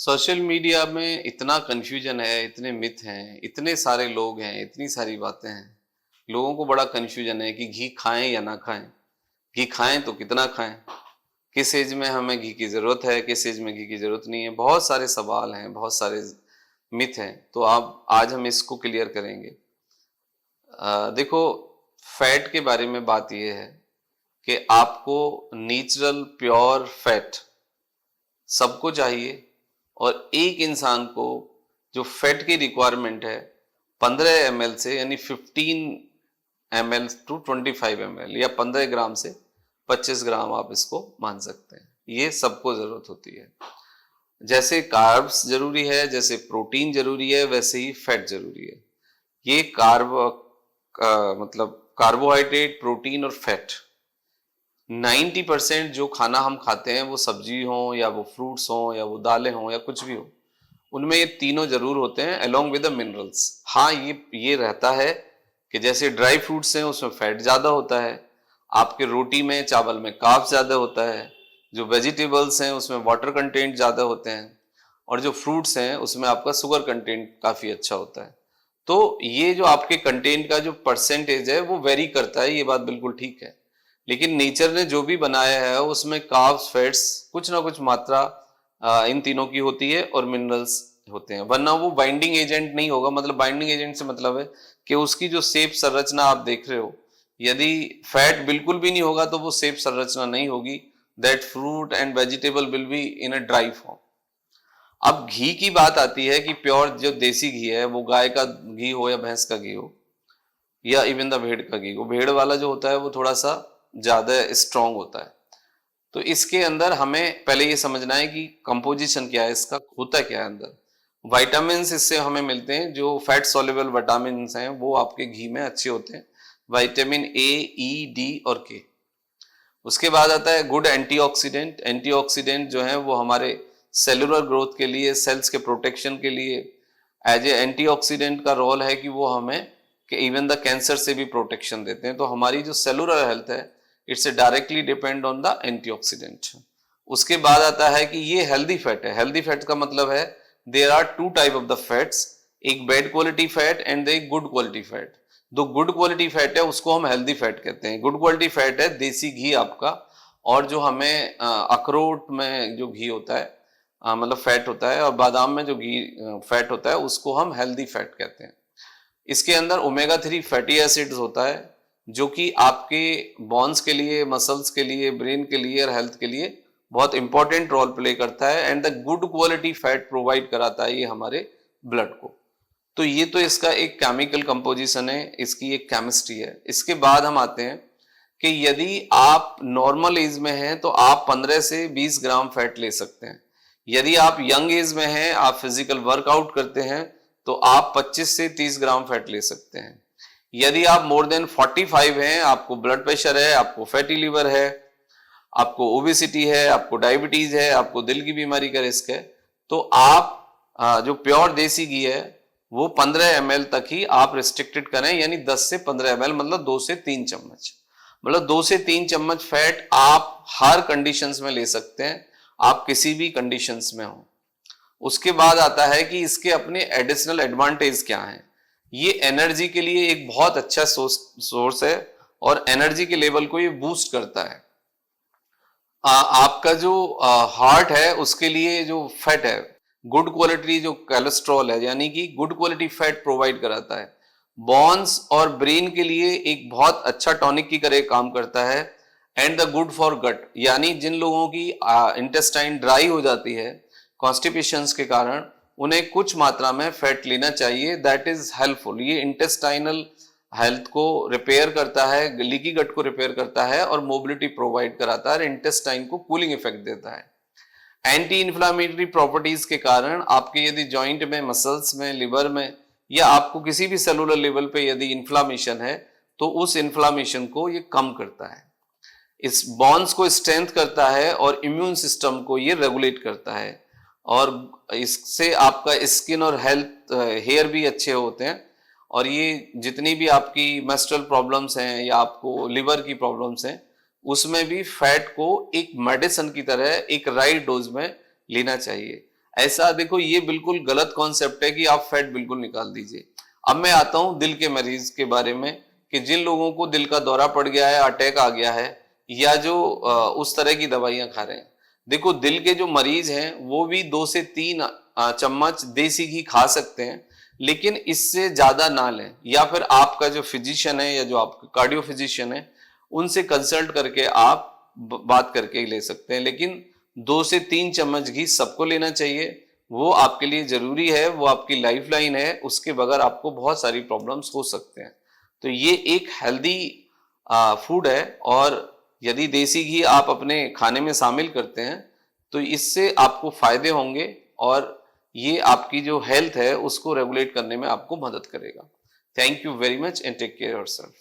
Social media में इतना confusion है, इतने मिथ हैं, इतने सारे लोग हैं, इतनी सारी बातें हैं। लोगों को बड़ा कंफ्यूजन है कि घी खाएं या ना खाएं। घी खाएं तो कितना खाएं, किस एज में हमें घी की जरूरत है, किस एज में घी की जरूरत नहीं है। बहुत सारे सवाल हैं, बहुत सारे मिथ हैं। तो आप आज हम इसको क्लियर करेंगे। देखो, फैट के बारे में बात यह है कि आपको नेचुरल प्योर फैट सबको चाहिए। और एक इंसान को जो फैट की रिक्वायरमेंट है 15 ml से, यानी 15 ml टू 25 ml, या 15 ग्राम से 25 ग्राम आप इसको मान सकते हैं। ये सबको जरूरत होती है। जैसे कार्ब्स जरूरी है, जैसे प्रोटीन जरूरी है, वैसे ही फैट जरूरी है। ये मतलब कार्बोहाइड्रेट, प्रोटीन और फैट 90% जो खाना हम खाते हैं, वो सब्जी हो या वो फ्रूट्स हो या वो दालें हो या कुछ भी हो, उनमें ये तीनों जरूर होते हैं अलोंग विद द मिनरल्स। हाँ, ये रहता है कि जैसे ड्राई फ्रूट्स हैं उसमें फैट ज्यादा होता है, आपके रोटी में चावल में कार्ब्स ज्यादा होता है, जो वेजिटेबल्स हैं उसमें वाटर कंटेंट ज्यादा होते हैं, और जो फ्रूट्स हैं उसमें आपका शुगर कंटेंट काफी अच्छा होता है। तो ये जो आपके कंटेंट का जो परसेंटेज है वो वेरी करता है, ये बात बिल्कुल ठीक है। लेकिन नेचर ने जो भी बनाया है उसमें कार्ब्स, फैट्स कुछ ना कुछ मात्रा इन तीनों की होती है, और मिनरल्स होते हैं। वरना वो बाइंडिंग एजेंट नहीं होगा। मतलब बाइंडिंग एजेंट से मतलब है कि उसकी जो शेप संरचना आप देख रहे हो, यदि फैट बिल्कुल भी नहीं होगा तो वो शेप संरचना नहीं होगी। That fruit and vegetable will be in a dry form. अब घी की बात आती है कि प्योर जो देसी घी है, वो गाय का घी हो या भैंस का घी हो या इवन द भेड़ का घी हो, भेड़ वाला जो होता है वो थोड़ा सा ज्यादा स्ट्रांग होता है। तो इसके अंदर हमें पहले ये समझना है कि कंपोजिशन क्या है, इसका होता क्या है अंदर। विटामिन इससे हमें मिलते हैं, जो फैट सॉल्युबल विटामिन हैं वो आपके घी में अच्छे होते हैं। विटामिन ए, ई, डी और के। उसके बाद आता है गुड एंटीऑक्सीडेंट। एंटीऑक्सीडेंट जो है वो हमारे सेलुलर ग्रोथ के लिए, सेल्स के प्रोटेक्शन के लिए एज ए एंटीऑक्सीडेंट का रोल है कि वो हमें कि इवन द कैंसर से भी प्रोटेक्शन देते हैं। तो हमारी जो सेलुलर हेल्थ है, it's directly depend on the antioxidant. उसके बाद आता है कि ये हेल्दी फैट है। हेल्दी फैट का मतलब है there are two type of the fats, एक बैड क्वालिटी फैट एंड एक गुड क्वालिटी फैट। जो गुड क्वालिटी फैट है उसको हम हेल्दी फैट कहते हैं। गुड क्वालिटी फैट है देसी घी आपका, और जो हमें अखरोट में जो घी होता है, मतलब फैट होता है, और बादाम में जो घी फैट होता है, उसको हम हेल्दी फैट कहते हैं। इसके अंदर ओमेगा 3 फैटी एसिड्स होता है, जो कि आपके बोन्स के लिए, मसल्स के लिए, ब्रेन के लिए और हेल्थ के लिए बहुत इंपॉर्टेंट रोल प्ले करता है। And the good quality fat provide कराता है ये हमारे ब्लड को। तो ये तो इसका एक केमिकल कंपोजिशन है, इसकी एक केमिस्ट्री है। इसके बाद हम आते हैं कि यदि आप नॉर्मल एज में हैं तो आप 15 से 20 ग्राम फैट ले सकते हैं। यदि आप यंग एज में हैं, आप फिजिकल वर्कआउट करते हैं, तो आप 25 से 30 ग्राम फैट ले सकते हैं। यदि आप मोर देन 45 हैं, आपको ब्लड प्रेशर है, आपको फैटी लिवर है, आपको ओबेसिटी है, आपको डायबिटीज है, आपको दिल की बीमारी का रिस्क है, तो आप जो प्योर देसी घी है वो 15 ml तक ही आप रिस्ट्रिक्टेड करें। यानी 10 से 15 ml, मतलब 2 से 3 चम्मच। मतलब 2 से 3 चम्मच फैट आप हर कंडीशंस में ले सकते हैं, आप किसी भी कंडीशंस में हो। उसके बाद आता है कि इसके अपने एडिशनल एडवांटेज क्या हैं। ये एनर्जी के लिए एक बहुत अच्छा सोर्स है, और एनर्जी के लेवल को ये बूस्ट करता है। आपका जो हार्ट है उसके लिए जो फैट है, गुड क्वालिटी जो कोलेस्ट्रॉल है, यानी कि गुड क्वालिटी फैट प्रोवाइड कराता है। बॉन्स और ब्रेन के लिए एक बहुत अच्छा टॉनिक की तरह काम करता है। एंड द गुड फॉर गट, यानी जिन लोगों की इंटेस्टाइन ड्राई हो जाती है कॉन्स्टिपेशंस के कारण, उन्हें कुछ मात्रा में फैट लेना चाहिए। That is helpful. ये इंटेस्टाइनल हेल्थ को रिपेयर करता है, लीकी गट को रिपेयर करता है, और मोबिलिटी प्रोवाइड कराता है, इंटेस्टाइन को कूलिंग इफेक्ट देता है। एंटी इंफ्लामेटरी प्रॉपर्टीज के कारण आपके यदि जॉइंट में, मसल्स में, लिवर में, या आपको किसी भी सेलुलर लेवल पे यदि इंफ्लामेशन है, तो उस इंफ्लामेशन को ये कम करता है, इस बॉन्स को स्ट्रेंथ करता है, और इम्यून सिस्टम को ये रेगुलेट करता है। और इससे आपका स्किन और हेल्थ, हेयर भी अच्छे होते हैं। और ये जितनी भी आपकी मेंस्ट्रुअल प्रॉब्लम्स हैं या आपको लिवर की प्रॉब्लम्स हैं, उसमें भी फैट को एक मेडिसिन की तरह एक राइट डोज में लेना चाहिए। ऐसा देखो, ये बिल्कुल गलत कॉन्सेप्ट है कि आप फैट बिल्कुल निकाल दीजिए। अब मैं आता हूं दिल के मरीज के बारे में, कि जिन लोगों को दिल का दौरा पड़ गया है, अटैक आ गया है, या जो उस तरह की दवाइयां खा रहे हैं। देखो, दिल के जो मरीज हैं वो भी 2 से 3 चम्मच देसी घी खा सकते हैं, लेकिन इससे ज्यादा ना लें, या फिर आपका जो फिजिशियन है या जो आपका कार्डियो फिजिशियन है उनसे कंसल्ट करके आप बात करके ही ले सकते हैं। लेकिन 2 से 3 चम्मच घी सबको लेना चाहिए, वो आपके लिए जरूरी है, वो आपकी लाइफलाइन है, उसके बगैर आपको बहुत सारी प्रॉब्लम्स हो सकते हैं। तो ये एक हेल्दी फूड है, और यदि देसी घी आप अपने खाने में शामिल करते हैं तो इससे आपको फायदे होंगे, और ये आपकी जो हेल्थ है उसको रेगुलेट करने में आपको मदद करेगा। Thank you very much and take care yourself.